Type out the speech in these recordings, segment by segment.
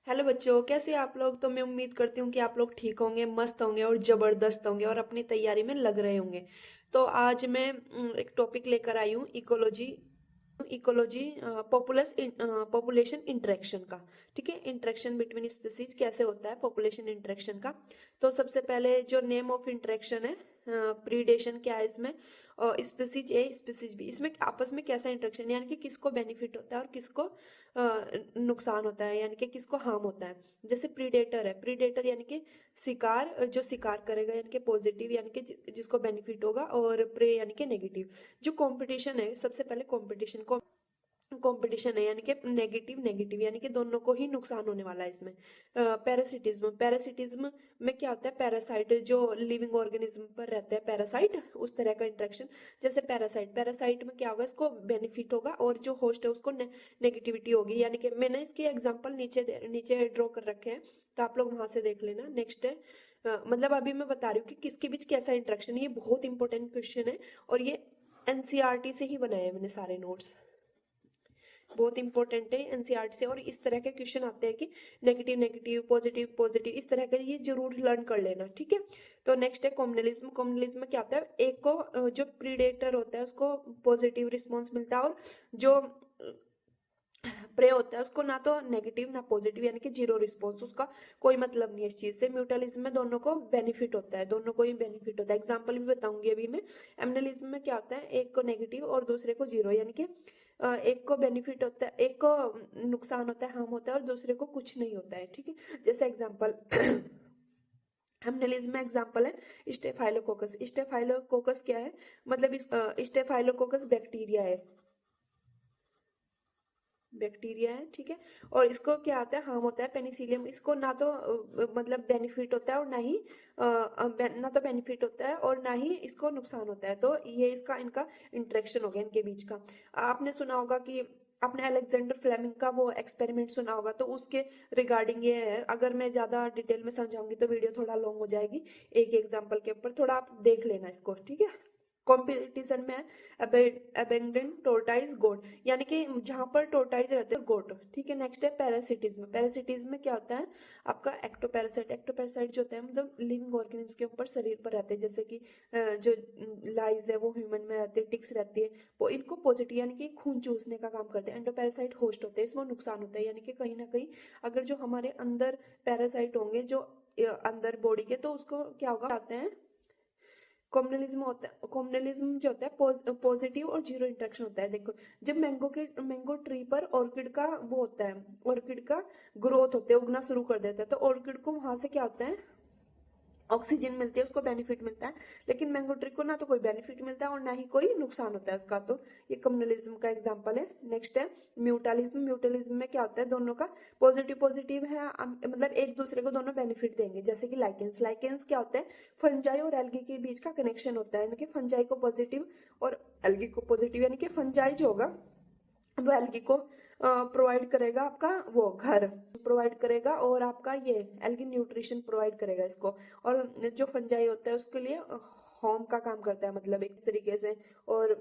Hello बच्चों, कैसे हैं आप लोग। तो मैं उम्मीद करती हूँ कि आप लोग ठीक होंगे, मस्त होंगे और ज़बरदस्त होंगे और अपनी तैयारी में लग रहे होंगे। तो आज मैं एक टॉपिक लेकर आई हूँ, इकोलॉजी। इकोलॉजी पॉपुलेशन इंटरेक्शन का। ठीक है, इंटरेक्शन बिटवीन स्पीसीज कैसे होता है, पॉपुलेशन इंटरेक्शन का। तो सबसे पहले जो नेम ऑफ इंटरेक्शन है, प्रीडेशन क्या है इसमें, स्पीसीज ए स्पीसीज बी, इसमें आपस में कैसा इंटरेक्शन, यानी कि किसको बेनिफिट होता है और किसको नुकसान होता है, यानी कि किसको हार्म होता है। जैसे प्रीडेटर है, प्रीडेटर यानी कि शिकार, जो शिकार करेगा, यानी कि पॉजिटिव, यानी कि जिसको बेनिफिट होगा, और प्रे यानी कि नेगेटिव। जो कंपटीशन है, सबसे पहले कंपटीशन है, यानी कि नेगेटिव नेगेटिव, यानी कि दोनों को ही नुकसान होने वाला है इसमें। पैरासिटिज्म, पैरासिटिज्म में क्या होता है, पैरासाइट जो लिविंग ऑर्गेनिज्म पर रहते हैं, पैरासाइट, उस तरह का इंटरेक्शन। जैसे पैरासाइट, पैरासाइट में क्या होगा, इसको बेनिफिट होगा और जो होस्ट है उसको नेगेटिविटी होगी। यानी कि मैंने इसके एग्जाम्पल नीचे नीचे ड्रॉ कर रखे हैं, तो आप लोग वहां से देख लेना। नेक्स्ट है, मतलब अभी मैं बता रही हूँ कि किसके बीच कैसा इंटरेक्शन है। ये बहुत इंपॉर्टेंट क्वेश्चन है और ये एनसीईआरटी से ही बनाए हैं मैंने सारे नोट्स। बहुत इंपॉर्टेंट है एनसीईआरटी से, और इस तरह के क्वेश्चन आते हैं कि नेगेटिव नेगेटिव, पॉजिटिव पॉजिटिव, इस तरह के, ये जरूर लर्न कर लेना। ठीक है, तो नेक्स्ट है कॉम्युनलिज्म। कॉम्युनलिज्म में क्या होता है, एक को जो प्रीडेटर होता है उसको पॉजिटिव रिस्पॉन्स मिलता है, और जो प्रे होता है उसको ना तो नेगेटिव ना पॉजिटिव, यानी कि जीरो रिस्पॉन्स, उसका कोई मतलब नहीं है इस चीज से। म्यूटलिज्म में दोनों को बेनिफिट होता है, दोनों को ही बेनिफिट होता है। एग्जाम्पल भी बताऊंगी अभी मैं। एमनलिज्म में क्या होता है, एक को नेगेटिव और दूसरे को जीरो, यानी कि एक को बेनिफिट होता है, एक को नुकसान होता है, हार्म होता है, और दूसरे को कुछ नहीं होता है। ठीक है, जैसे एग्जाम्पल हेमनेलिज्म में एग्जाम्पल है स्टेफाइलोकोकस। स्टेफाइलोकोकस क्या है, मतलब इस स्टेफाइलोकोकस बैक्टीरिया है, बैक्टीरिया है। ठीक है, और इसको क्या आता है, हार्म होता है पेनिसिलियम। इसको ना तो मतलब बेनिफिट होता है और ना ही ना तो बेनिफिट होता है और ना ही इसको नुकसान होता है। तो ये इसका इनका इंटरेक्शन हो गया इनके बीच का। आपने सुना होगा कि आपने अलेक्जेंडर फ्लेमिंग का वो एक्सपेरिमेंट सुना होगा, तो उसके रिगार्डिंग ये है। अगर मैं ज्यादा डिटेल में समझाऊंगी तो वीडियो थोड़ा लॉन्ग हो जाएगी, एक एग्जाम्पल के ऊपर थोड़ा आप देख लेना इसको। ठीक है, कंपटीशन में अबेंडेंट टोर्टाइज गोट, यानी कि जहां पर टोर्टाइज रहते हैं गोट। ठीक है, नेक्स्ट है पैरासिटिज्म। पैरासिटिज्म में क्या होता है, आपका एक्टोपैरासाइट। एक्टोपैरासाइट जो होता है मतलब लिविंग ऑर्गेनिज्म के ऊपर शरीर पर रहते हैं, जैसे कि जो लाइज है वो ह्यूमन में रहती है, टिक्स रहती है, वो इनको पॉजिटिव यानी कि खून चूसने का काम करते हैं। एंडोपैरासाइट होस्ट होते हैं, इसमें नुकसान होता है, यानी कि कहीं ना कहीं अगर जो हमारे अंदर पैरासाइट होंगे जो अंदर बॉडी के, तो उसको क्या होगा, आते हैं कॉम्युनलिज्म होता है। कॉम्युनलिज्म जो होता है पॉजिटिव और जीरो इंटरेक्शन होता है। देखो, जब मैंगो ट्री पर ऑर्किड का वो होता है, ऑर्किड का ग्रोथ होता है, उगना शुरू कर देता है, तो ऑर्किड को वहां से क्या होता है, ऑक्सीजन मिलती है, उसको बेनिफिट मिलता है। लेकिन मैंगो ट्री को ना तो कोई बेनिफिट मिलता है और ना ही कोई नुकसान होता है उसका। तो ये कम्युनलिज्म का एग्जांपल है। नेक्स्ट है म्यूटलिज्म। म्यूटलिज्म में क्या होता है, दोनों का पॉजिटिव पॉजिटिव है, मतलब एक दूसरे को दोनों बेनिफिट देंगे। जैसे कि लाइकेंस, लाइकेंस क्या होता है, फंजाई और एल्गी के बीच का कनेक्शन होता है, यानी कि फंजाई को पॉजिटिव और एल्गी को पॉजिटिव, यानी कि फंजाई जो होगा वो एल्गी को प्रोवाइड करेगा, आपका वो घर प्रोवाइड करेगा, और आपका ये एल्गी न्यूट्रिशन प्रोवाइड करेगा इसको। और जो फंजाई होता है उसके लिए होम का काम करता है, मतलब एक तरीके से। और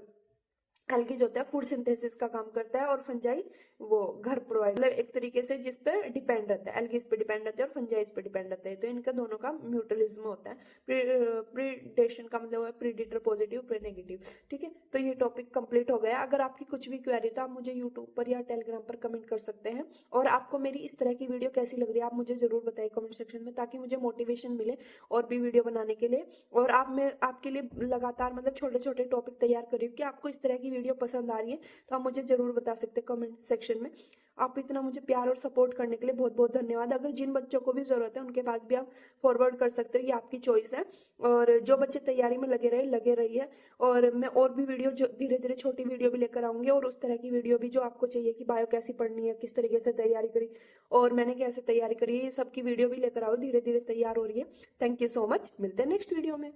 एल्गी जो होता है फूड सिंथेसिस का काम करता है, और फंजाई वो घर प्रोवाइड, मतलब एक तरीके से जिस पे डिपेंड रहता है, एल्गी इस पे डिपेंड रहता है और फंजाई इस पे डिपेंड रहता है। तो इनका दोनों का म्यूटलिज्म होता है। प्रीडेशन का मतलब है प्रीडेटर पॉजिटिव, प्री नेगेटिव। ठीक है, तो ये टॉपिक कंप्लीट हो गया। अगर आपकी कुछ भी क्वेरी तो आप मुझे यूट्यूब पर या टेलीग्राम पर कमेंट कर सकते हैं। और आपको मेरी इस तरह की वीडियो कैसी लग रही है आप मुझे जरूर बताइए कमेंट सेक्शन में, ताकि मुझे मोटिवेशन मिले और भी वीडियो बनाने के लिए। और आप मैं आपके लिए लगातार मतलब छोटे छोटे टॉपिक तैयार कर रही हूँ कि आपको इस तरह की वीडियो पसंद आ रही है, तो आप मुझे जरूर बता सकते हैं कमेंट सेक्शन में। आप इतना मुझे प्यार और सपोर्ट करने के लिए बहुत बहुत धन्यवाद। अगर जिन बच्चों को भी जरूरत है उनके पास भी आप फॉरवर्ड कर सकते हो, ये आपकी चॉइस है। और जो बच्चे तैयारी में लगे रहिए। और मैं और भी वीडियो जो धीरे धीरे छोटी वीडियो भी लेकर आऊंगी, और उस तरह की वीडियो भी जो आपको चाहिए कि बायो कैसी पढ़नी है, किस तरीके से तैयारी करी और मैंने कैसे तैयारी करी, ये सबकी वीडियो भी लेकर आओ, धीरे धीरे तैयार हो रही है। थैंक यू सो मच, मिलते हैं नेक्स्ट वीडियो में।